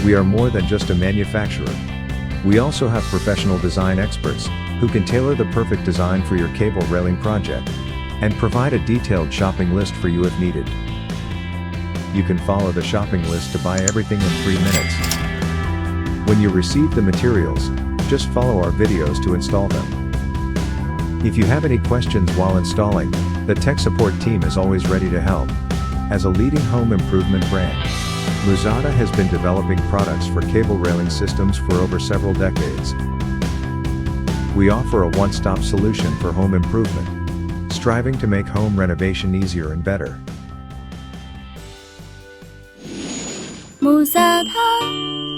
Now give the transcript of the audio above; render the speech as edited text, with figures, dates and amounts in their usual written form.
We are more than just a manufacturer. We also have professional design experts, who can tailor the perfect design for your cable railing project, and provide a detailed shopping list for you if needed. You can follow the shopping list to buy everything in 3 minutes. When you receive the materials, just follow our videos to install them. If you have any questions while installing, the tech support team is always ready to help. As a leading home improvement brand, Muzata has been developing products for cable railing systems for over several decades. We offer a one-stop solution for home improvement, striving to make home renovation easier and better. Muzata